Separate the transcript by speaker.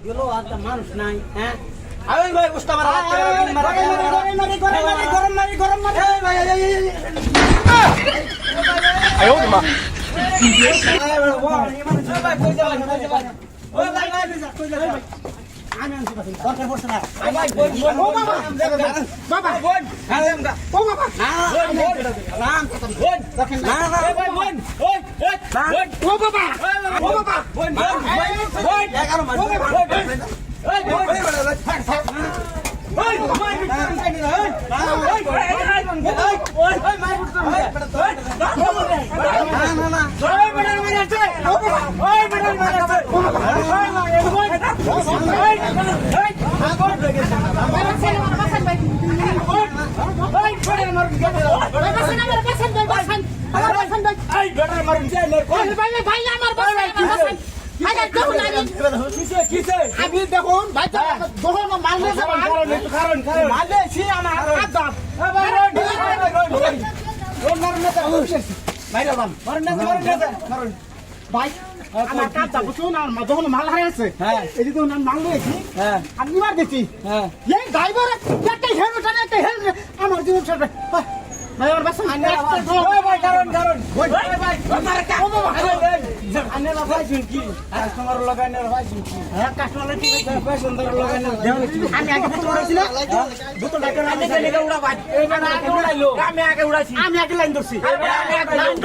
Speaker 1: গেল আর মানুষ নাই হ্যাঁ আবেন ভাই উস্তা মারা গরম মারি ভাই
Speaker 2: আয়ো মা
Speaker 1: আমি আনছি দরকার পড়ছে না
Speaker 3: বাবা
Speaker 1: বোন হ্যাঁ আমগা
Speaker 3: ও বাবা
Speaker 1: রাম কথা বোন না না ভাই বোন ওই
Speaker 3: ও বাবা ও বাবা
Speaker 1: বোন বোন 11 মাস ওই বোন
Speaker 3: আমি দেখুন ভাই যখন মারলে মারলে সে আমার হাত দাম ভাই আমার কাজ যাবো শুন আমার যখন মাল হারিয়েছে
Speaker 1: হ্যাঁ
Speaker 3: এই যে মাল নিয়েছি
Speaker 1: হ্যাঁ
Speaker 3: আমি মার দিচ্ছি
Speaker 1: হ্যাঁ
Speaker 3: এই ড্রাইভার একটা হেলমেট আনে একটা হেলমেট আমার জীবন ছাড়বে ভাই আমার বাসা
Speaker 1: ভাই কারণ আন্নারা ভাইছুন কি কাস্টমার লাগাইনার ভাইছুন কি
Speaker 3: হ্যাঁ কাস্টমার ঠিক আছে
Speaker 1: পছন্দ লাগাইনার
Speaker 3: আমি আগে ফটো করেছিল
Speaker 1: দুটো টাকা আগে গেলে উড়া ভাই এইবার আগে উড়াইলো আমি আগে উড়াইছি
Speaker 3: আমি আগে লাইন ধরছি
Speaker 1: লাইন